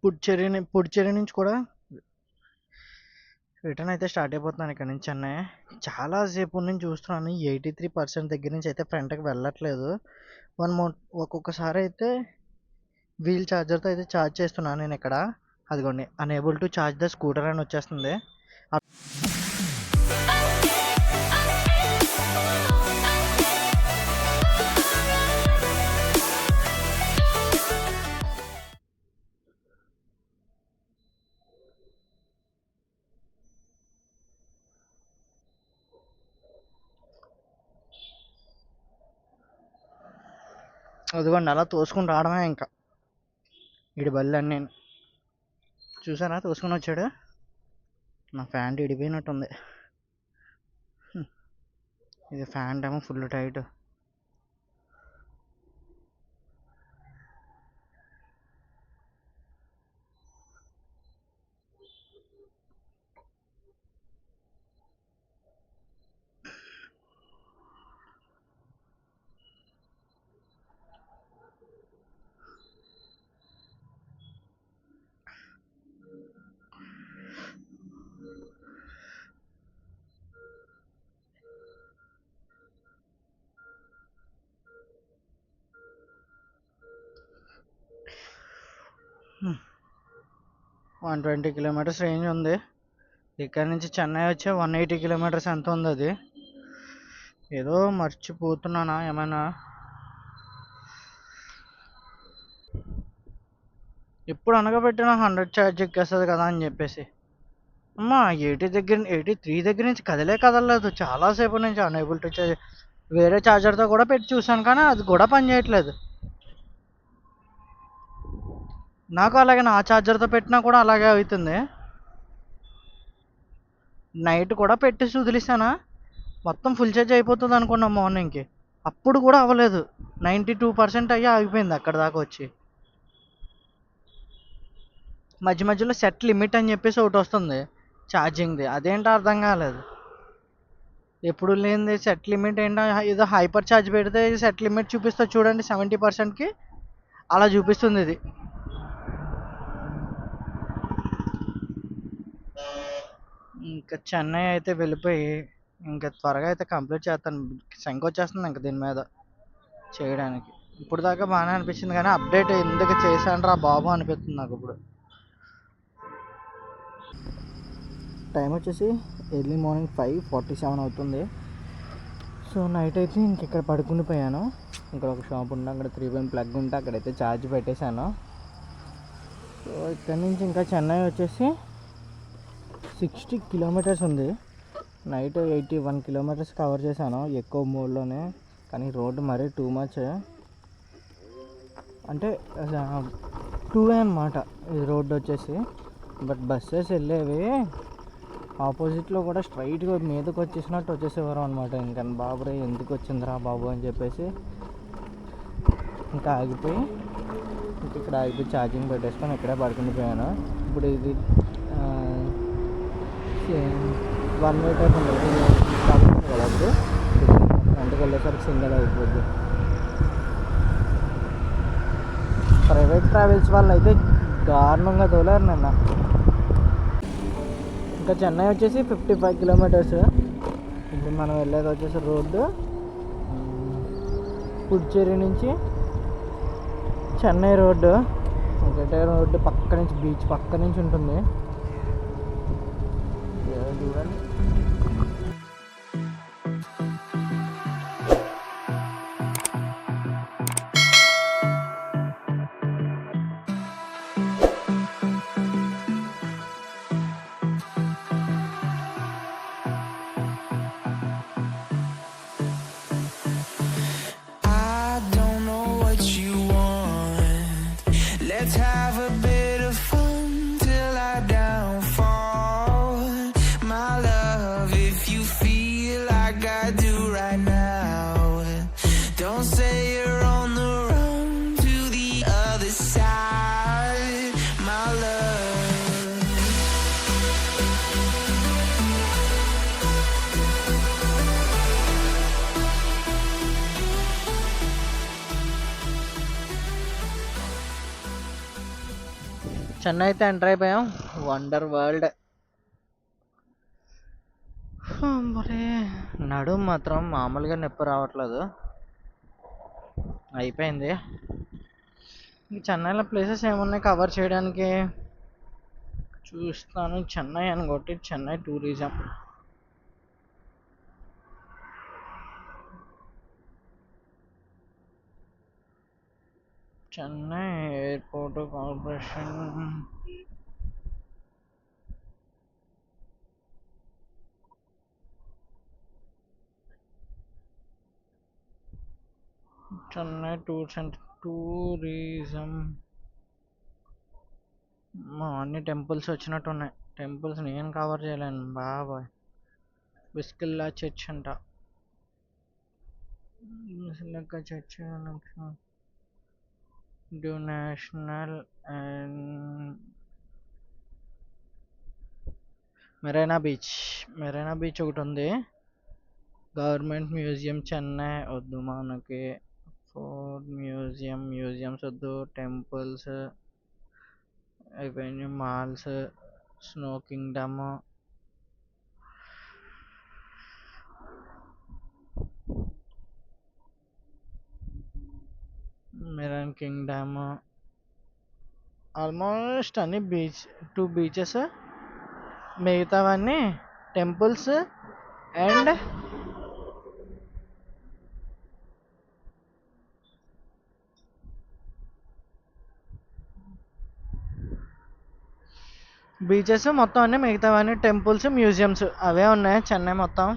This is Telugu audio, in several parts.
పుడుచేరి నుంచి కూడా రిటర్న్ అయితే స్టార్ట్ అయిపోతున్నాను ఇక్కడ నుంచి చెన్నై. చాలా సేపు నుంచి చూస్తున్నాను, 83% దగ్గర నుంచి అయితే ఫ్రంట్కి వెళ్ళట్లేదు. ఒక్కొక్కసారి అయితే వీల్ ఛార్జర్తో అయితే ఛార్జ్ చేస్తున్నాను నేను ఇక్కడ. అదిగోండి, unable to charge the scooter అని వచ్చేస్తుంది. అదిగోండి, అలా తోసుకుని రావడమే ఇంకా. ఇడి బళ్ళు అన్నీ చూసారా, తోసుకుని వచ్చాడు. నా ఫ్యాంట్ ఇడిపోయినట్టుంది. ఇది ఫ్యాంట్ ఏమో full tight. One 120 kilometres range ఉంది. ఇక్కడ నుంచి చెన్నై వచ్చే 180 కిలోమీటర్స్ ఎంత ఉంది అది. ఏదో మర్చిపోతున్నానా ఏమైనా? ఎప్పుడు అనగబెట్టినా 100 ఛార్జ్ ఎక్కేస్తుంది కదా అని చెప్పేసి. అమ్మా 83 దగ్గర నుంచి కదలలేదు చాలాసేపు నుంచి. అనేబుల్ టు ఛార్జ్ వేరే ఛార్జర్తో కూడా పెట్టి చూసాను, కానీ అది కూడా పని చేయట్లేదు. నాకు అలాగే, నా ఛార్జర్తో పెట్టినా కూడా అలాగే అవుతుంది. నైట్ కూడా పెట్టేసి వదిలేసానా, మొత్తం ఫుల్ ఛార్జ్ అయిపోతుంది అనుకున్నాం మార్నింగ్కి. అప్పుడు కూడా అవ్వలేదు, 92% అయ్యి ఆగిపోయింది అక్కడ దాకా వచ్చి. మధ్య మధ్యలో సెట్ లిమిట్ అని చెప్పేసి ఒకటి వస్తుంది ఛార్జింగ్ది, అదేంటో అర్థం కాలేదు. ఎప్పుడు లేనిది సెట్ లిమిట్ ఏంటో. ఏదో హైపర్ ఛార్జ్ పెడితే సెట్ లిమిట్ చూపిస్తుంది చూడండి, 70%కి అలా చూపిస్తుంది ఇది. ఇంకా చెన్నై అయితే వెళ్ళిపోయి ఇంకా త్వరగా అయితే కంప్లీట్ చేస్తాను. శంఖ వచ్చేస్తుంది ఇంకా దీని మీద చేయడానికి. ఇప్పుడు దాకా బాగానే అనిపించింది, కానీ అప్డేట్ ఎందుకు చేశాను రా బాబు అనిపిస్తుంది నాకు ఇప్పుడు. టైం వచ్చేసి ఎర్లీ మార్నింగ్ 5:47 అవుతుంది. సో నైట్ అయితే ఇంక ఇక్కడ పడుకుని పోయాను. ఇక్కడ ఒక షాప్ ఉంటే అక్కడ 3 ప్లగ్ ఉంటే అక్కడైతే ఛార్జ్ పెట్టేశాను. సో ఇక్కడ నుంచి ఇంకా చెన్నై వచ్చేసి 60 కిలోమీటర్స్ ఉంది. నైట్ 81 కిలోమీటర్స్ కవర్ చేశాను ఎక్కువ మోడ్లోనే. కానీ రోడ్డు మరీ టూ మచ్, అంటే 2 అన్నమాట ఈ రోడ్డు వచ్చేసి. బట్ బస్సెస్ వెళ్ళేవి ఆపోజిట్లో కూడా స్ట్రైట్గా మీదకి వచ్చేసినట్టు వచ్చేసేవారు అనమాట. ఇంకా బాబురే ఎందుకు వచ్చిందిరా బాబు అని చెప్పేసి ఇంకా ఆగిపోయి ఇక్కడ ఆగిపోయి ఛార్జింగ్ పెట్టేసుకొని ఇక్కడే పడుకుని పోయాను. ఇప్పుడు ఇది 1 వే టైప్ ఉండదు కదా, అప్పుడు ఫ్రంట్కి వెళ్ళేసరికి సింగల్ అయిపోద్ది. ప్రైవేట్ ట్రావెల్స్ వాళ్ళు అయితే దారుణంగా తోలారు నిన్న. ఇంకా చెన్నై వచ్చేసి 55 కిలోమీటర్స్. ఇప్పుడు మనం వెళ్ళేది వచ్చేసి రోడ్డు పుడుచేరి నుంచి చెన్నై రోడ్డు. ఒకటే రోడ్డు పక్క నుంచి, బీచ్ పక్క నుంచి ఉంటుంది చూడండి. Let's have a bit of fun till I downfall. My love, if you feel like I do right now, don't say you're on the run to the other side, my love. Chennai అయితే ఎంటర్ అయిపోయాం. Wonder world. మరి నడుము మాత్రం మామూలుగా నొప్పి రావట్లేదు. అయిపోయింది. ఇంక చెన్నైలో ప్లేసెస్ ఏమున్నాయి కవర్ చేయడానికి చూస్తాను. చెన్నై అని కొట్టి Chennai tourism. Chennai airport corporation. Chennai tours and tourism. అన్ని టెంపుల్స్ వచ్చినట్టు ఉన్నాయి. టెంపుల్స్ నేను కవర్ చేయలేను బాబాయ్. బిస్కిల్లా చర్చ్ అంట. చర్చ్ డ్యూ నేషనల్ అండ్ మెరైనా బీచ్ ఒకటి ఉంది. గవర్నమెంట్ మ్యూజియం చెన్నై వద్దు మనకి. ఫోర్ట్ మ్యూజియంస్ వద్దు. టెంపుల్స్ అయిపోయినాయి. Malls, snow kingdom, marine kingdom, almost అన్ని టూ బీచెస్. మిగతావన్నీ టెంపుల్స్ అండ్ బీచెస్ మొత్తం అన్నీ. మిగతావన్నీ టెంపుల్స్, మ్యూజియంస్ అవే ఉన్నాయి చెన్నై మొత్తం.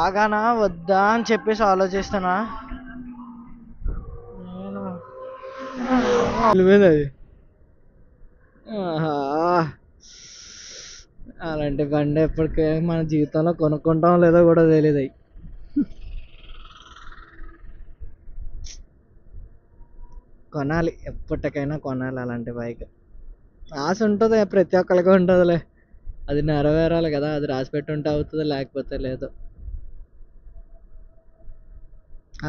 ఆగానా వద్దా అని చెప్పేసి ఆలోచిస్తున్నా. అది అలాంటి బండి ఎప్పటికే మన జీవితంలో కొనుక్కుంటాం లేదో కూడా తెలియదు. కొనాలి, ఎప్పటికైనా కొనాలి అలాంటి బైక్. ఆశ ఉంటుంది, ప్రతి ఒక్కరికి ఉంటుందిలే. అది నెరవేరాలి కదా. అది రాసి పెట్టి ఉంటే అవుతుంది, లేకపోతే లేదు.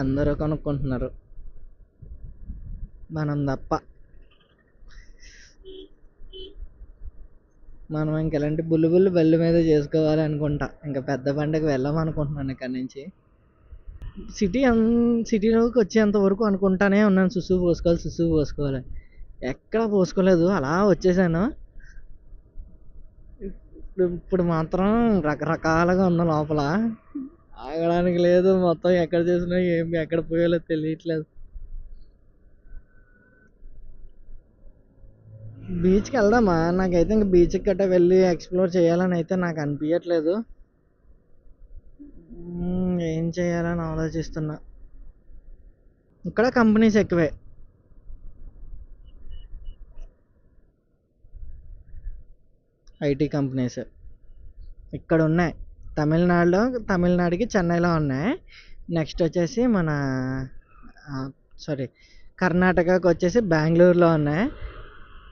అందరూ కొనుక్కుంటున్నారు, మనం తప్ప. మనం ఇంక ఎలాంటి బుల్లి బెల్లి మీద చేసుకోవాలి అనుకుంటా. ఇంకా పెద్ద బండికి వెళ్ళామనుకుంటున్నాను ఇక్కడి నుంచి. సిటీలోకి వచ్చేంత వరకు అనుకుంటానే ఉన్నాను సుసు పోసుకోవాలి. ఎక్కడ పోసుకోలేదు, అలా వచ్చేసాను. ఇప్పుడు మాత్రం రకరకాలుగా ఉంది లోపల. ఆగడానికి లేదు. మొత్తం ఎక్కడ చేసినా ఎక్కడ పోయాలో తెలియట్లేదు. బీచ్కి వెళ్దామా? నాకైతే ఇంక బీచ్కి గట్రా వెళ్ళి ఎక్స్ప్లోర్ చేయాలని అయితే నాకు అనిపించట్లేదు. ఏం చేయాలని ఆలోచిస్తున్నా. ఇక్కడ కంపెనీస్ ఎక్కువే. ఐటీ కంపెనీస్ ఇక్కడ ఉన్నాయి. తమిళనాడుకి చెన్నైలో ఉన్నాయి. నెక్స్ట్ వచ్చేసి మన కర్ణాటకకి వచ్చేసి బెంగళూరులో ఉన్నాయి.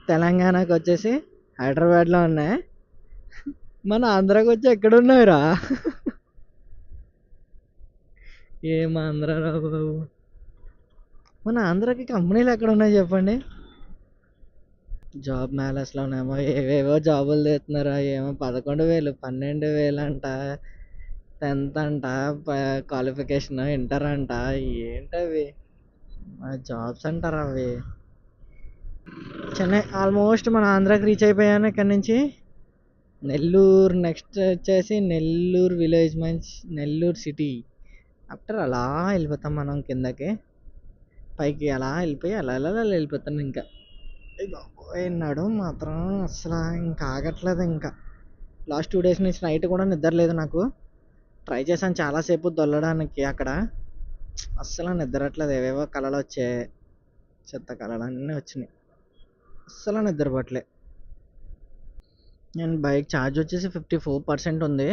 తెలంగాణకి వచ్చేసి హైదరాబాద్లో ఉన్నాయి. మన ఆంధ్రాకి వచ్చి ఎక్కడున్నాయిరా? ఏం ఆంధ్రారా బాబు. మన ఆంధ్రాకి కంపెనీలు ఎక్కడ ఉన్నాయి చెప్పండి? జాబ్ మేళస్లోనేమో ఏవేవో జాబులు తెస్తున్నారు. ఏమో 11,000 12,000 అంట. 10th అంట, క్వాలిఫికేషన్ ఇంటర్ అంట. ఏంటవి జాబ్స్ అంటారు అవి? చెన్నై ఆల్మోస్ట్ మన ఆంధ్రాకి రీచ్ అయిపోయాను. ఇక్కడ నుంచి నెల్లూరు. నెక్స్ట్ వచ్చేసి Nellore village means Nellore city. After అలా వెళ్ళిపోతాం మనం కిందకి. పైకి అలా వెళ్ళిపోయి అలా వెళ్ళిపోతాను. ఇంకా నడు మాత్రం అసలు ఇంకా ఆగట్లేదు. ఇంకా లాస్ట్ 2 days నుంచి నైట్ కూడా నిద్ర లేదు నాకు. ట్రై చేశాను చాలాసేపు దొల్లడానికి. అక్కడ అస్సలు నిద్రట్లేదు. ఏవేవో కళలు వచ్చాయి, చెత్త కళలు అన్నీ వచ్చినాయి. అస్సలు నిద్రపట్లే. నేను బైక్ ఛార్జ్ వచ్చేసి 54% ఉంది.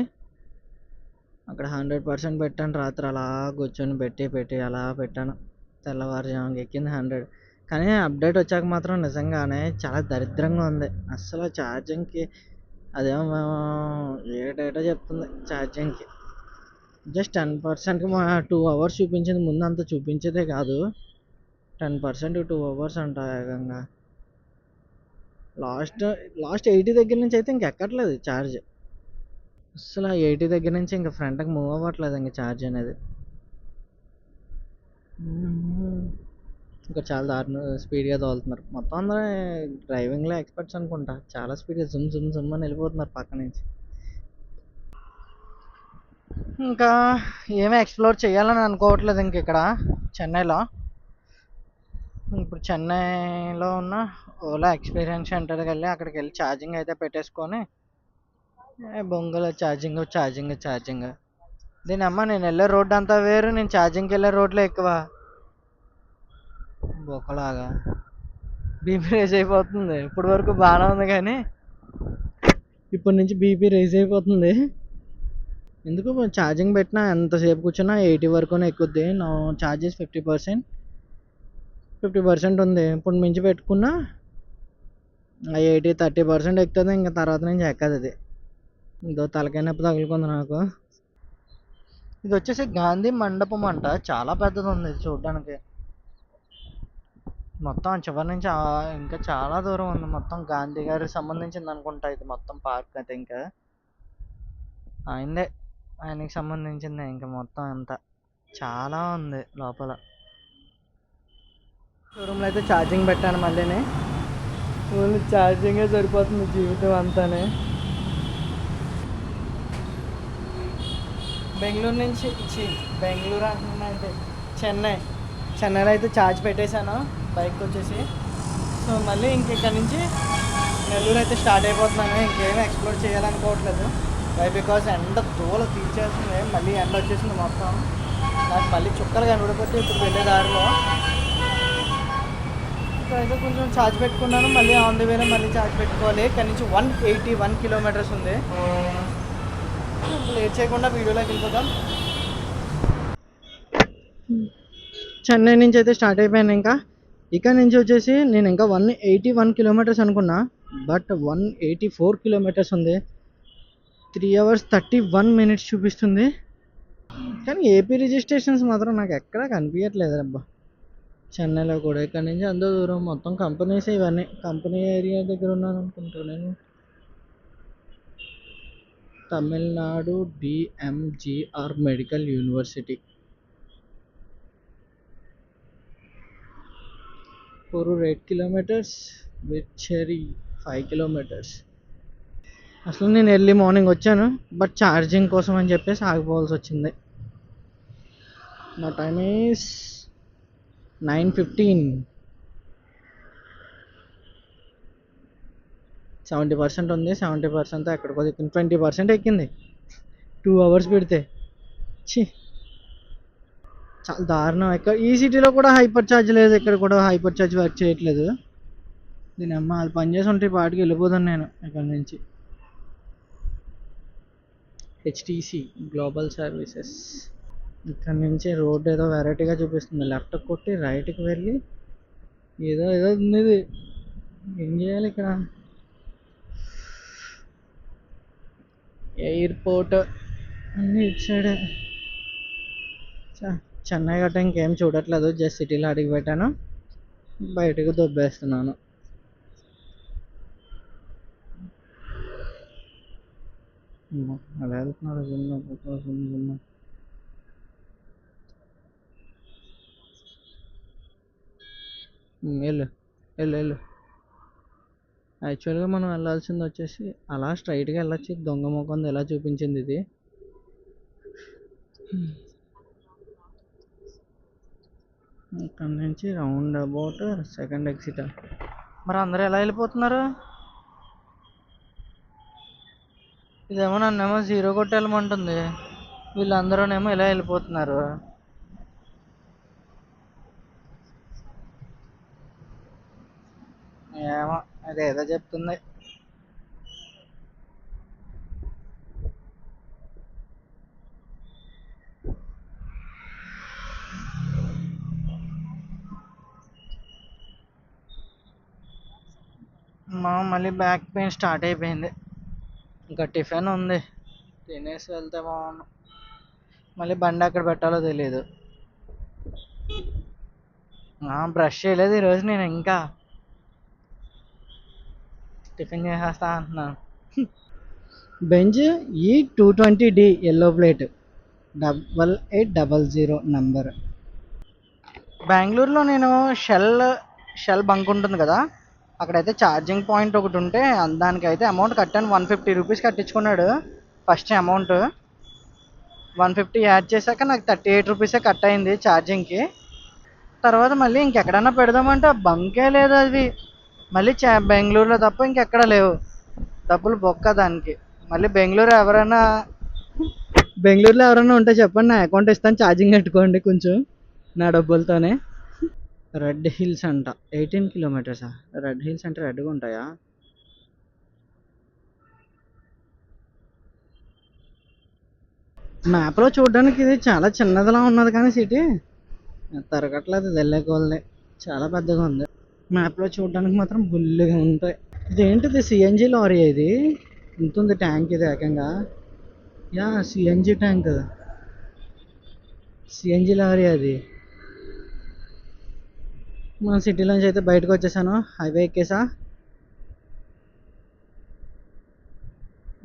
అక్కడ 100% పెట్టాను. రాత్రి అలా కూర్చొని పెట్టి అలా పెట్టాను. తెల్లవారుజాముకి ఎక్కింది 100. కానీ అప్డేట్ వచ్చాక మాత్రం నిజంగానే చాలా దరిద్రంగా ఉంది. అస్సలు ఛార్జింగ్కి అదేమో ఏటేటో చెప్తుంది ఛార్జింగ్కి. జస్ట్ 10%కి 2 hours చూపించింది. ముందు అంత చూపించేదే కాదు. 10% 2 hours అంట ఏకంగా. లాస్ట్ లాస్ట్ 80 దగ్గర నుంచి అయితే ఇంక ఎక్కట్లేదు ఛార్జ్. అసలు 80 దగ్గర నుంచి ఇంకా ఫ్రంట్కి మూవ్ అవ్వట్లేదు ఇంక ఛార్జ్ అనేది. ఇంకా చాలా దారుణ స్పీడ్గా తోలుతున్నారు మొత్తం అందరూ. డ్రైవింగ్లో ఎక్స్పర్ట్స్ అనుకుంటా. చాలా స్పీడ్గా జుమ్ జుమ్ జుమ్ అని వెళ్ళిపోతున్నారు పక్క నుంచి. ఇంకా ఏమీ ఎక్స్ప్లోర్ చేయాలని అనుకోవట్లేదు ఇంక ఇక్కడ చెన్నైలో. ఇప్పుడు చెన్నైలో ఉన్న ఓలా ఎక్స్పీరియన్స్ సెంటర్కి వెళ్ళి అక్కడికి వెళ్ళి ఛార్జింగ్ అయితే పెట్టేసుకొని బొంగులో ఛార్జింగ్. దీని అమ్మ నేను వెళ్ళే రోడ్డు అంతా వేరు, నేను ఛార్జింగ్కి వెళ్ళే రోడ్లో ఎక్కువ బొక్కలాగా బీపీ రైజ్ అయిపోతుంది. ఇప్పటి వరకు బాగానే ఉంది కానీ ఇప్పటి నుంచి బీపీ రైజ్ అయిపోతుంది. ఎందుకు ఛార్జింగ్ పెట్టినా ఎంతసేపు కూర్చున్నా 80 వరకునే ఎక్కుద్ది. నా ఛార్జెస్ 50% ఉంది. ఇప్పుడు మించి పెట్టుకున్నా 30% ఎక్కుతుంది. ఇంకా తర్వాత నుంచి ఎక్కదు అది. ఇదో తలకాయ నొప్పి తగులుకుంది నాకు. ఇది వచ్చేసి గాంధీ మండపం అంట. చాలా పెద్దది ఉంది ఇది చూడడానికి. మొత్తం చివరి నుంచి ఇంకా చాలా దూరం ఉంది. మొత్తం గాంధీ గారికి సంబంధించింది అనుకుంటా ఇది మొత్తం పార్క్ అయితే. ఇంకా ఆయనకి సంబంధించింది ఇంకా మొత్తం అంతా. చాలా ఉంది లోపల. షోరూమ్లో అయితే ఛార్జింగ్ పెట్టాను మళ్ళీని. ఓన్లీ ఛార్జింగే సరిపోతుంది జీవితం అంతానే. బెంగళూరు అంటున్నానంటే చెన్నైలో అయితే ఛార్జ్ పెట్టేశాను బైక్ వచ్చేసి. సో మళ్ళీ ఇక్కడ నుంచి నెల్లూరు అయితే స్టార్ట్ అయిపోతున్నాను. ఇంకేమీ ఎక్స్ప్లోర్ చేయాలనుకోవట్లేదు. బికాస్ ఎండ దూల తీర్చేస్తుంది. మళ్ళీ ఎండ వచ్చేసింది మొత్తం. నాకు మళ్ళీ చుక్కలు కనబడిపోతే ఇప్పుడు వెళ్ళే దారిలో అయితే కొంచెం ఛార్జ్ పెట్టుకున్నాను. మళ్ళీ ఆన్ ది వేలో మళ్ళీ ఛార్జ్ పెట్టుకోవాలి. ఇక్కడ నుంచి 181 కిలోమీటర్స్ ఉంది. లేట్ చేయకుండా వీడియోలోకి వెళ్ళిపోతాం. చెన్నై నుంచి అయితే స్టార్ట్ అయిపోయాను. ఇక్కడ నుంచి వచ్చేసి నేను ఇంకా 181 కిలోమీటర్స్ అనుకున్నా, బట్ 184 కిలోమీటర్స్ ఉంది. 3 hours 31 minutes చూపిస్తుంది. కానీ ఏపీ రిజిస్ట్రేషన్స్ మాత్రం నాకు ఎక్కడా కనిపించట్లేదు అబ్బా. చెన్నైలో కూడా ఇక్కడ నుంచి అంత దూరం మొత్తం కంపెనీస్. ఇవన్నీ కంపెనీ ఏరియా దగ్గర ఉన్నాను అనుకుంటా నేను. Tamil Nadu DMGR medical university. Porur 8 kilometers, విచ్చేరి 5 kilometers. అసలు నేను ఎర్లీ మార్నింగ్ వచ్చాను, బట్ ఛార్జింగ్ కోసం అని చెప్పేసి ఆగిపోవాల్సి వచ్చింది. నా టైమ్ ఈస్ 9:15. 70% ఉంది. 70%తో ఎక్కడికో ఎక్కింది. 20% ఎక్కింది 2 hours పెడితే. చాలా దారుణం. ఈ సిటీలో కూడా హైపర్ ఛార్జ్ లేదు. ఇక్కడ కూడా హైపర్ ఛార్జ్ వర్క్ చేయట్లేదు. దీని అమ్మ అది పనిచేసి ఉంటే పాటికి వెళ్ళిపోతాను నేను ఇక్కడ నుంచి. HTC global services. ఇక్కడ నుంచి రోడ్ ఏదో వెరైటీగా చూపిస్తుంది. లెఫ్ట్ కొట్టి రైట్కి వెళ్ళి ఏదో ఉంది. ఏం చేయాలి ఇక్కడ? ఎయిర్పోర్ట్ అన్నీ ఇటు సైడే. చెన్నై గట్ట ఇంకేం చూడట్లేదు. జస్ట్ సిటీలో అడిగి పెట్టాను, బయటకు దొబ్బేస్తున్నాను. అలా వెళ్తున్నారు. వెళ్ళు. యాక్చువల్గా మనం వెళ్ళాల్సింది వచ్చేసి అలా స్ట్రైట్గా వెళ్ళొచ్చు. దొంగ ముఖం ఎలా చూపించింది ఇది. ఇక్కడ నుంచి రౌండ్ అబౌట్ సెకండ్ ఎగ్జిట్. మరి అందరూ ఎలా వెళ్ళిపోతున్నారు? ఇదేమో నన్నేమో 0 కొట్టి వెళ్ళమంటుంది. వీళ్ళందరూనేమో ఇలా వెళ్ళిపోతున్నారు. ఏమో అదేదో చెప్తుంది. మళ్ళీ బ్యాక్ పెయిన్ స్టార్ట్ అయిపోయింది. ఇంకా టిఫిన్ ఉంది, తినేసి వెళ్తే బాగుండు. మళ్ళీ బండి ఎక్కడ పెట్టాలో తెలియదు. బ్రష్ చేయలేదు ఈరోజు నేను. ఇంకా టిఫిన్ చేసేస్తా అంటున్నాను. Benz E220D yellow plate 8800 number. బెంగళూరులో నేను షెల్ బంక్ ఉంటుంది కదా, అక్కడైతే ఛార్జింగ్ పాయింట్ ఒకటి ఉంటే దానికైతే అమౌంట్ కట్టాను. 150 రూపీస్ కట్టించుకున్నాడు ఫస్ట్ అమౌంట్. 150 యాడ్ చేశాక నాకు 38 రూపీసే కట్ అయింది ఛార్జింగ్కి. తర్వాత మళ్ళీ ఇంకెక్కడన్నా పెడదామంటే బంకే లేదు అది. మళ్ళీ బెంగళూరులో తప్ప ఇంకెక్కడ లేవు. డబ్బులు బొక్క దానికి. మళ్ళీ బెంగళూరులో ఎవరైనా ఉంటే చెప్పండి, నా అకౌంట్ ఇస్తాను, ఛార్జింగ్ పెట్టుకోండి కొంచెం నా డబ్బులతోనే. రెడ్ హిల్స్ అంట 18 కిలోమీటర్సా? రెడ్ హిల్స్ అంటే రెడ్గా ఉంటాయా? మ్యాప్లో చూడడానికి ఇది చాలా చిన్నదిలా ఉన్నది కానీ సిటీ తరగట్లేదు. ఇది వెళ్ళే కొలది చాలా పెద్దగా ఉంది. మ్యాప్లో చూడడానికి మాత్రం బుల్లిగా ఉంటాయి. ఇదేంటిది సిఎన్జి లారీ? ఇది ఇంత ఉంది ట్యాంక్ ఇది ఏకంగా. Yeah CNG tank, CNG lorry అది. మన సిటీలోంచి అయితే బయటకు వచ్చేసాను, హైవే ఎక్కేసా.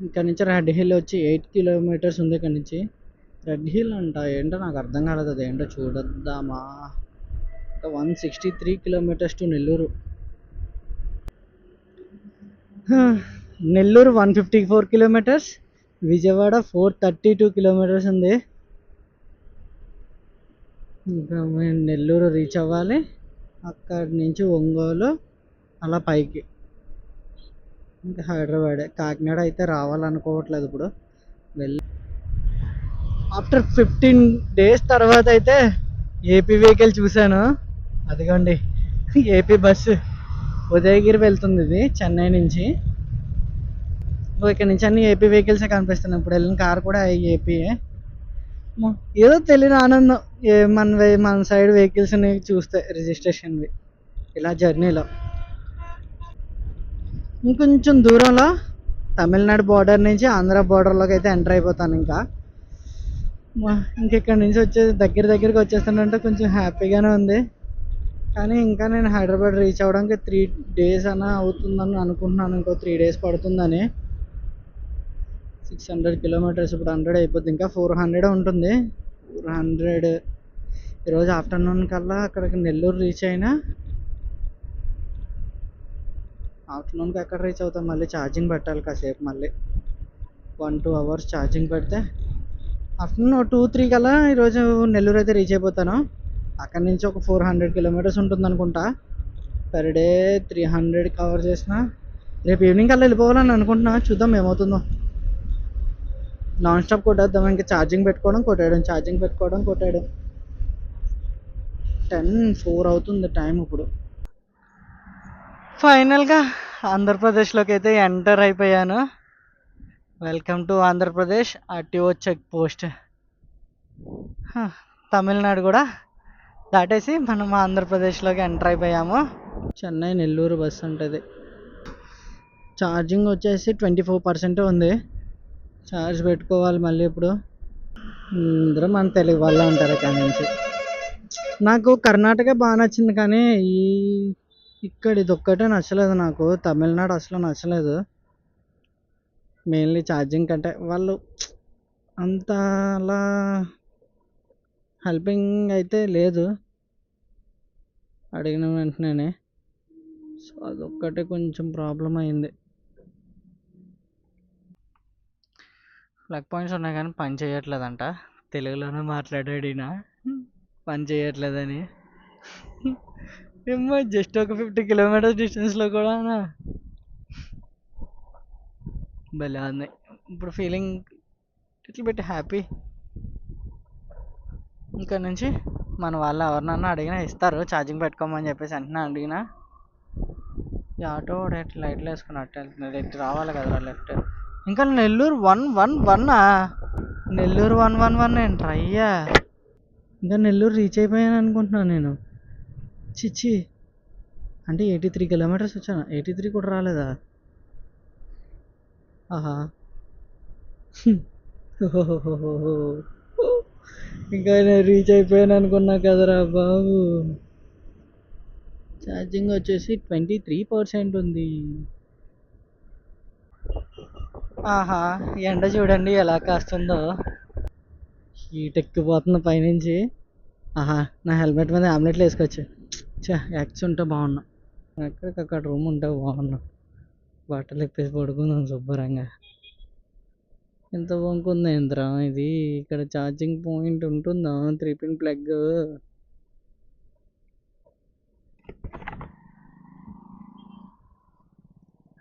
ఇక్కడ నుంచి రెడ్ హిల్ వచ్చి 8 కిలోమీటర్స్ ఉంది. ఇక్కడ నుంచి రెడ్ హిల్ అంట ఏంటో నాకు అర్థం కాలేదు, అది ఏంటో చూడొద్దామా. 163 kilometres to Nellore. Nellore 154 kilometres, Vijayawada 432 kilometres ఉంది. ఇంకా మేము నెల్లూరు రీచ్ అవ్వాలి. అక్కడి నుంచి ఒంగోలు, అలా పైకి ఇంకా హైదరాబాదే. కాకినాడ అయితే రావాలనుకోవట్లేదు ఇప్పుడు. వెళ్ళి ఆఫ్టర్ 15 డేస్ తర్వాత అయితే ఏపీ వెహికల్ చూశాను. అదిగోండి ఏపీ బస్సు ఉదయగిరి వెళ్తుంది. ఇది చెన్నై నుంచి. ఇక్కడ నుంచి అన్ని ఏపీ వెహికల్సే కనిపిస్తున్నాయి. ఇప్పుడు వెళ్ళిన కార్ కూడా ఏపీయే. ఏదో తెలియని ఆనందం మన సైడ్ వెహికల్స్ని చూస్తే, రిజిస్ట్రేషన్వి ఇలా జర్నీలో. ఇంకొంచెం దూరంలో తమిళనాడు బార్డర్ నుంచి ఆంధ్ర బార్డర్లోకి అయితే ఎంటర్ అయిపోతాను. ఇంకెక్కడి నుంచి దగ్గరికి వచ్చేస్తానంటే కొంచెం హ్యాపీగానే ఉంది. కానీ ఇంకా నేను హైదరాబాద్ రీచ్ అవ్వడానికి 3 days అన్నా అవుతుందని అనుకుంటున్నాను. ఇంకో 3 days పడుతుందని. 600 కిలోమీటర్స్, ఇప్పుడు 100 అయిపోతుంది. ఇంకా 400 ఉంటుంది. 400 ఈరోజు ఆఫ్టర్నూన్ కల్లా అక్కడికి నెల్లూరు రీచ్ అయినా. ఆఫ్టర్నూన్కి ఎక్కడ రీచ్ అవుతాం, మళ్ళీ ఛార్జింగ్ పెట్టాలి కాసేపు. మళ్ళీ 1-2 hours ఛార్జింగ్ పెడితే ఆఫ్టర్నూన్ 2-3 కల్లా ఈరోజు నెల్లూరు అయితే రీచ్ అయిపోతాను. అక్కడి నుంచి ఒక 400 కిలోమీటర్స్ ఉంటుంది అనుకుంటా. పర్ డే 300 కవర్ చేసిన. రేపు ఈవినింగ్ కల్లా వెళ్ళిపోవాలని అనుకుంటున్నా, చూద్దాం ఏమవుతుందో. నాన్ స్టాప్ కొట్టేద్దాం. ఇంకా ఛార్జింగ్ పెట్టుకోవడం కొట్టేయడం. 10:04 అవుతుంది టైం ఇప్పుడు. ఫైనల్గా ఆంధ్రప్రదేశ్లోకి అయితే ఎంటర్ అయిపోయాను. Welcome to Andhra Pradesh RTO check post. Tamil Nadu కూడా దాటేసి మనం ఆంధ్రప్రదేశ్లోకి ఎంటర్ అయిపోయాము. చెన్నై నెల్లూరు బస్ ఉంటుంది. ఛార్జింగ్ వచ్చేసి 24% ఉంది. ఛార్జ్ పెట్టుకోవాలి మళ్ళీ ఇప్పుడు. అందరూ మన తెలుగు వాళ్ళే ఉంటారు ఇక్కడ నుంచి. నాకు కర్ణాటక బాగా నచ్చింది కానీ ఇక్కడ ఇది ఒక్కటే నచ్చలేదు నాకు. తమిళనాడు అసలు నచ్చలేదు. మెయిన్లీ ఛార్జింగ్ కంటే వాళ్ళు అంత అలా హెల్పింగ్ అయితే లేదు అడిగిన వెంటనే. సో అదొక్కటే కొంచెం ప్రాబ్లం అయింది. ప్లగ్ పాయింట్స్ ఉన్నాయి కానీ పని చేయట్లేదంట. తెలుగులోనే మాట్లాడాడినా పని చేయట్లేదని. ఏమో జస్ట్ ఒక 50 కిలోమీటర్స్ డిస్టెన్స్లో కూడా భలే ఉంది. ఇప్పుడు ఫీలింగ్ లిటిల్ బిట్ హ్యాపీ. ఇక్కడ నుంచి మన వాళ్ళు ఎవరినన్నా అడిగినా ఇస్తారు ఛార్జింగ్ పెట్టుకోమని చెప్పేసి. వెంటనే అడిగినా ఈ ఆటో లైట్లు వేసుకున్నట్టు వెళ్తున్నాడు. ఇటు రావాలి కదా లెఫ్ట్. ఇంకా నెల్లూరు 111. నెల్లూరు 111 ఏంట్రా అయ్యా. ఇంకా నెల్లూరు రీచ్ అయిపోయాను అనుకుంటున్నాను నేను. చిచ్చి, అంటే 83 కిలోమీటర్స్ వచ్చాను. 83 కూడా రాలేదా? ఆహా. ఇంకా నేను రీచ్ అయిపోయాను అనుకున్నా కదరా బాబు. ఛార్జింగ్ వచ్చేసి 23% ఉంది. ఆహా, ఎండ చూడండి ఎలా కాస్తుందో. హీట్ ఎక్కిపోతుంది పైనుంచి. ఆహా, నా హెల్మెట్ మీద ఆమ్లెట్లు వేసుకోవచ్చు. చా, యాక్స్ ఉంటే బాగున్నా. ఎక్కడికక్కడ రూమ్ ఉంటే బాగున్నా. బట్టలు ఎప్పేసి పడుకుందాం శుభ్రంగా. ఎంత వంకుంది ఏంద్రా ఇది. ఇక్కడ ఛార్జింగ్ పాయింట్ ఉంటుందా? 3 పిన్ ప్లగ్.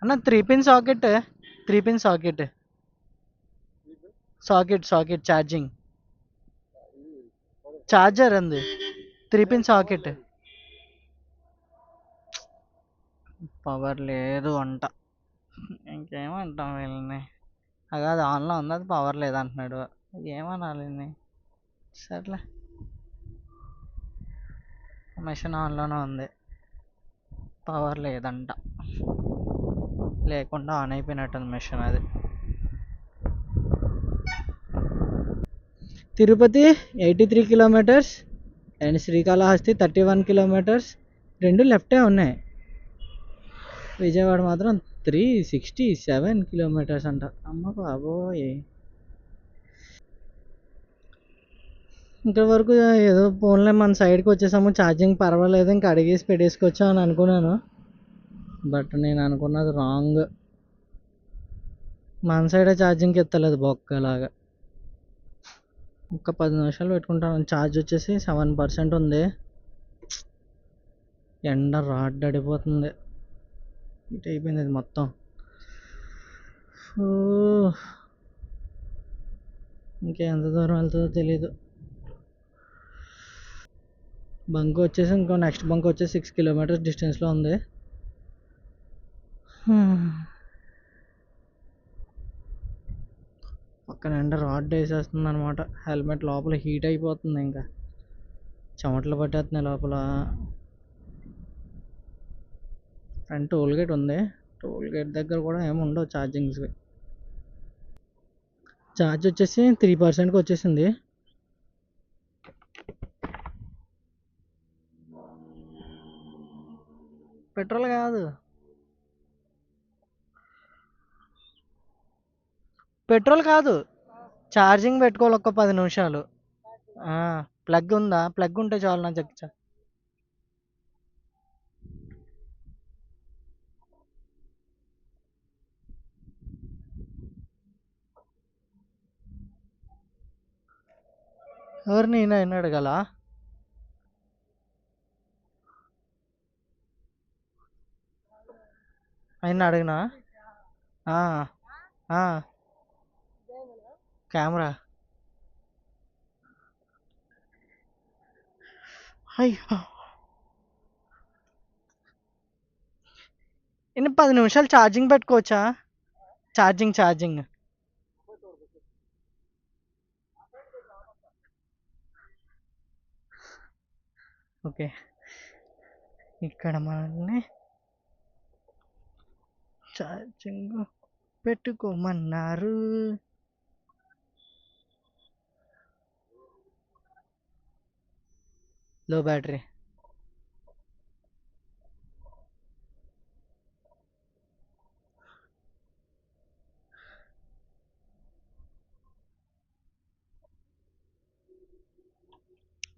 అన్న 3 pin socket. 3 pin socket. Socket charging. Charger అంది. 3 పిన్ సాకెట్. పవర్ లేదు అంట. ఇంకేమంటాం వీళ్ళని. అది అది ఆన్లో ఉంది, అది పవర్ లేదంటున్నాడు. ఏమనాలి వీళ్ళని? సర్లే, మెషిన్ ఆన్లోనే ఉంది, పవర్ లేదంట. లేకుండా ఆన్ అయిపోయినట్టుంది మెషిన్ అది. Tirupati 83 kilometres and Srikalahasti 31 kilometres. రెండు లెఫ్టే ఉన్నాయి. విజయవాడ మాత్రం 367 కిలోమీటర్స్ అంట. అమ్మ బాబోయ్. ఇంతవరకు ఏదో ఫోన్లే మన సైడ్కి వచ్చేసాము, ఛార్జింగ్ పర్వాలేదు ఇంకా అడిగేసి పెట్టేసుకొచ్చాం అని అనుకున్నాను. బట్ నేను అనుకున్నది రాంగ్. మన సైడే ఛార్జింగ్కి ఎత్తలేదు బొక్కలాగా. ఒక 10 నిమిషాలు పెట్టుకుంటాను. ఛార్జ్ వచ్చేసి 7% ఉంది. ఎండ రాడ్డడిపోతుంది. ఇటు అయిపోయింది అది మొత్తం. ఇంకెంత దూరం వెళ్తుందో తెలీదు. బంక్ వచ్చేసి ఇంకో నెక్స్ట్ బంక్ వచ్చేసి 6 కిలోమీటర్స్ డిస్టెన్స్లో ఉంది. పక్కన ఎండ రాడ్ వేసేస్తుంది అనమాట. హెల్మెట్ లోపల హీట్ అయిపోతుంది, ఇంకా చెమటలు పట్టేస్తున్నాయి లోపల. ఫ్రంట్ టోల్ గేట్ ఉంది. టోల్ గేట్ దగ్గర కూడా ఏమి ఉండవు ఛార్జింగ్స్. ఛార్జ్ వచ్చేసి 3%కి వచ్చేసింది. పెట్రోల్ కాదు, ఛార్జింగ్ పెట్టుకోవాలి ఒక్క 10 నిమిషాలు. ప్లగ్ ఉందా? ప్లగ్ ఉంటే చాలు నా దగ్గర. ఎవరిని అయినా అడగాల? అయినా అడిగినా కెమెరా. అయ్యో, ఇన్ని 10 నిమిషాలు ఛార్జింగ్ పెట్టుకోవచ్చా? Charging okay. ఇక్కడ మనల్ని ఛార్జింగ్ పెట్టుకోమన్నారు. లో బ్యాటరీ.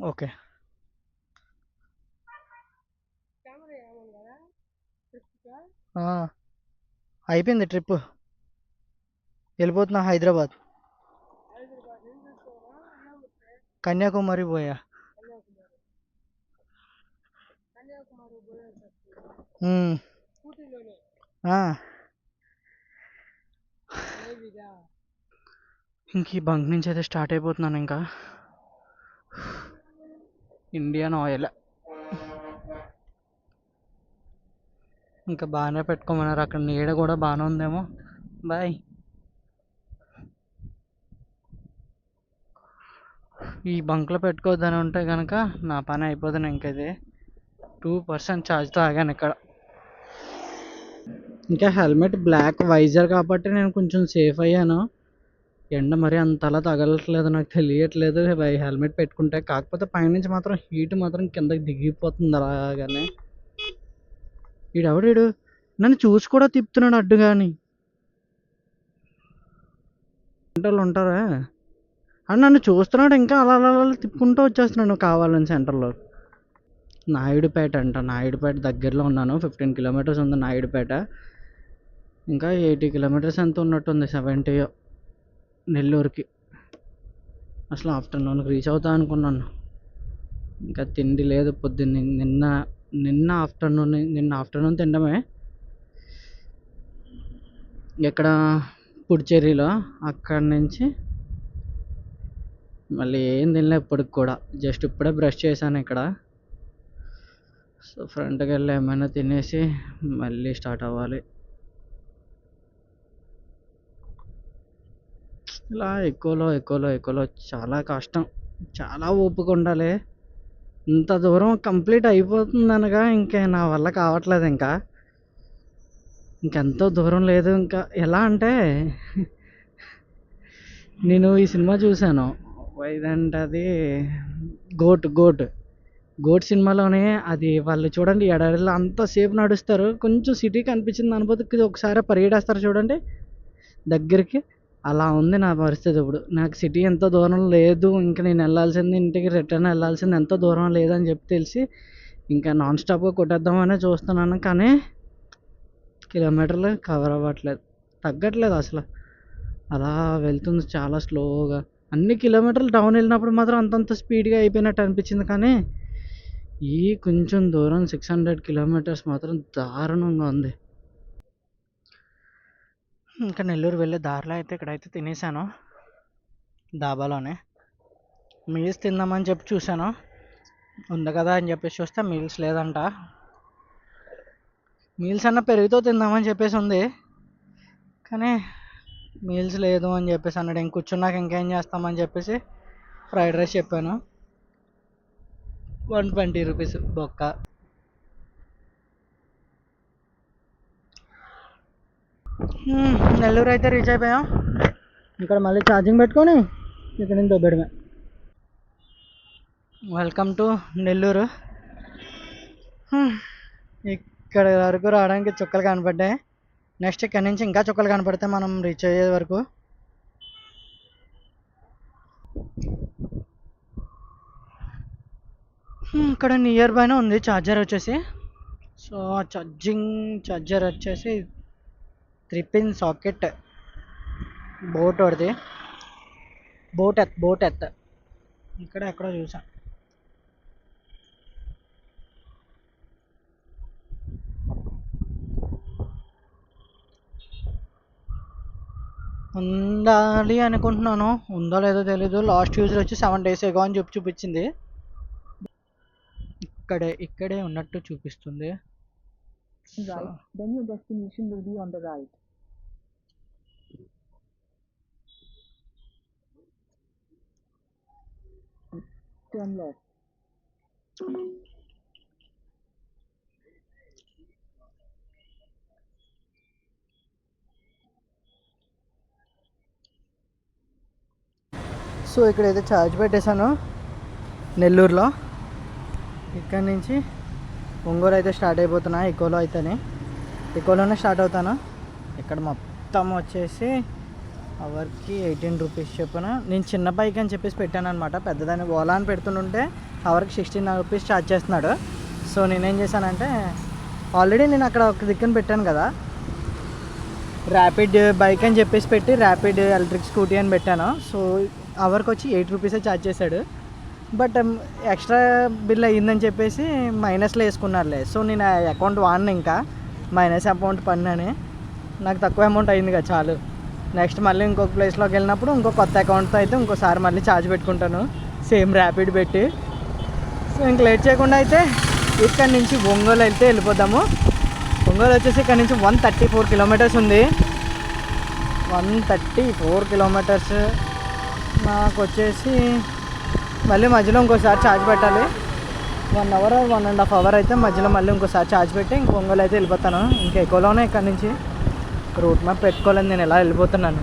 ఓకే, అయిపోయింది ట్రిప్. వెళ్ళిపోతున్నా హైదరాబాద్. కన్యాకుమారి పోయా. ఇంక ఈ బంక్ నుంచి అయితే స్టార్ట్ అయిపోతున్నాను. ఇంకా ఇండియన్ ఆయిల్ ఇంకా బాగానే పెట్టుకోమన్నారు. అక్కడ నీడ కూడా బాగానే ఉందేమో. బాయ్. ఈ బంక్లో పెట్టుకోవద్దని ఉంటే కనుక నా పని అయిపోతుంది. ఇంకైతే 2% ఛార్జ్తో ఆగాను ఇక్కడ. ఇంకా హెల్మెట్ బ్లాక్ వైజర్ కాబట్టి నేను కొంచెం సేఫ్ అయ్యాను. ఎండ మరి అంతలా తగలట్లేదు, నాకు తెలియట్లేదు హెల్మెట్ పెట్టుకుంటే. కాకపోతే పైనుంచి మాత్రం హీట్ మాత్రం కిందకి దిగిపోతుంది అలాగానే. వీడు నన్ను చూసి కూడా తిప్పుతున్నాడు అడ్డు కానీ. సెంటర్లు ఉంటారా అని నన్ను చూస్తున్నాడు, ఇంకా అలా అలా అలా తిప్పుకుంటూ వచ్చేస్తున్నాను కావాలని సెంటర్లో. నాయుడుపేట అంట, నాయుడుపేట దగ్గరలో ఉన్నాను. 15 కిలోమీటర్స్ ఉంది నాయుడుపేట. ఇంకా 80 కిలోమీటర్స్ ఎంత ఉన్నట్టుంది, 70 నెల్లూరుకి. అసలు ఆఫ్టర్నూన్కి రీచ్ అవుతా అనుకున్నాను. ఇంకా తిండి లేదు పొద్దున్న. నిన్న ఆఫ్టర్నూన్ తినడమే ఇక్కడ పుడుచేరిలో. అక్కడి నుంచి మళ్ళీ ఏం తినలే ఇప్పటికి కూడా. జస్ట్ ఇప్పుడే బ్రష్ చేశాను ఇక్కడ. సో ఫ్రంట్కి వెళ్ళి ఏమైనా తినేసి మళ్ళీ స్టార్ట్ అవ్వాలి. ఇలా ఎక్కువలో చాలా కష్టం, చాలా ఓపిక ఉండాలి. ఇంత దూరం కంప్లీట్ అయిపోతుంది అనగా ఇంకా నా వల్ల కావట్లేదు. ఇంకెంతో దూరం లేదు. ఇంకా ఎలా అంటే నేను ఈ సినిమా చూశాను, ఏదంటే అది గోట్ సినిమాలోనే. అది వాళ్ళు చూడండి ఎడారిలో అంతసేపు నడుస్తారు, కొంచెం సిటీ కనిపించింది అనుభూతికి ఒకసారి పరిగెడేస్తారు చూడండి దగ్గరికి. అలా ఉంది నా పరిస్థితి ఇప్పుడు. నాకు సిటీ ఎంతో దూరం లేదు, ఇంకా నేను వెళ్ళాల్సింది ఇంటికి రిటర్న్ వెళ్ళాల్సింది ఎంతో దూరం లేదని చెప్పి తెలిసి ఇంకా నాన్ స్టాప్గా కొట్టేద్దామనే చూస్తున్నాను. కానీ కిలోమీటర్లు కవర్ అవ్వట్లేదు, తగ్గట్లేదు అసలు. అలా వెళ్తుంది చాలా స్లోగా. అన్ని కిలోమీటర్లు డౌన్ వెళ్ళినప్పుడు మాత్రం అంతంత స్పీడ్గా అయిపోయినట్టు అనిపించింది. కానీ ఈ కొంచెం దూరం 600 కిలోమీటర్స్ మాత్రం దారుణంగా ఉంది. ఇంకా నెల్లూరు వెళ్ళే దారిలో అయితే ఇక్కడైతే తినేసాను డాబాలోనే. మీల్స్ తిందామని చెప్పి చూశాను, ఉంది కదా అని చెప్పేసి చూస్తే మీల్స్ లేదంట. మీల్స్ అన్న పెరుగుతో తిందామని చెప్పేసి ఉంది, కానీ మీల్స్ లేదు అని చెప్పేసి అన్నాడు. ఇంక కూర్చున్నాక ఇంకేం చేస్తామని చెప్పేసి ఫ్రైడ్ రైస్ చెప్పాను. 120 రూపీస్ బొక్క. నెల్లూరు అయితే రీచ్ అయిపోయాం. ఇక్కడ మళ్ళీ ఛార్జింగ్ పెట్టుకొని ఇక్కడ నుంచి దొబ్బడమే. Welcome to Nellore. ఇక్కడ వరకు రావడానికి చుక్కలు కనపడ్డాయి. నెక్స్ట్ ఇక్కడ నుంచి ఇంకా చుక్కలు కనపడితే మనం రీచ్ అయ్యే వరకు. ఇక్కడ నియర్ బైనే ఉంది ఛార్జర్ వచ్చేసి. సో ఛార్జర్ వచ్చేసి 3-pin సాకెట్. బోట్ ఎత్ ఇక్కడ ఎక్కడో చూసా. ఉండాలి అనుకుంటున్నాను, ఉందో లేదో తెలీదు. లాస్ట్ యూజర్ వచ్చి 7 days ago అని చెప్పి చూపించింది. ఇక్కడే ఉన్నట్టు చూపిస్తుంది. Then your destination will be on the right. Turn left. So ఇక్కడైతే ఛార్జ్ పెట్టేశాను నెల్లూరులో. ఇక్కడ నుంచి ఒంగోలు అయితే స్టార్ట్ అయిపోతున్నా. ఎకోలోనే స్టార్ట్ అవుతాను. ఇక్కడ మొత్తం వచ్చేసి అవర్కి 18 రూపీస్ చొప్పున. నేను చిన్న బైక్ అని చెప్పేసి పెట్టాను అనమాట. పెద్దదాన్ని ఓలా అని పెడుతుంటే అవర్కి 16 రూపీస్ ఛార్జ్ చేస్తున్నాడు. సో నేనేం చేశానంటే, ఆల్రెడీ నేను అక్కడ ఒక దిక్కున పెట్టాను కదా, ర్యాపిడ్ బైక్ అని చెప్పేసి పెట్టి ర్యాపిడ్ ఎలక్ట్రిక్ స్కూటీ అని పెట్టాను. సో అవర్కి వచ్చి 8 రూపీసే ఛార్జ్ చేశాడు. బట్ ఎక్స్ట్రా బిల్ అయ్యిందని చెప్పేసి మైనస్లో వేసుకున్నారులే. సో నేను ఆ అకౌంట్ వాడిన, ఇంకా మైనస్ అమౌంట్ పడినని నాకు తక్కువ అమౌంట్ అయింది కదా చాలు. నెక్స్ట్ మళ్ళీ ఇంకొక ప్లేస్లోకి వెళ్ళినప్పుడు ఇంకో కొత్త అకౌంట్తో అయితే ఇంకోసారి మళ్ళీ ఛార్జ్ పెట్టుకుంటాను, సేమ్ ర్యాపిడ్ పెట్టి. సో ఇంక లేట్ చేయకుండా అయితే ఇక్కడ నుంచి ఒంగోలు అయితే వెళ్ళిపోదాము. ఒంగోలు వచ్చేసి ఇక్కడ నుంచి 134 కిలోమీటర్స్ ఉంది. 134 కిలోమీటర్స్. నాకు వచ్చేసి మళ్ళీ మధ్యలో ఇంకోసారి ఛార్జ్ పెట్టాలి. 1 hour 1.5 hour అయితే మధ్యలో మళ్ళీ ఇంకోసారి ఛార్జ్ పెట్టి ఇంక ఒంగోలు అయితే వెళ్ళిపోతాను. ఇంకా ఎక్కువలోనే ఇక్కడ నుంచి రూట్ మ్యాప్ పెట్టుకోలేదు నేను, ఎలా వెళ్ళిపోతున్నాను.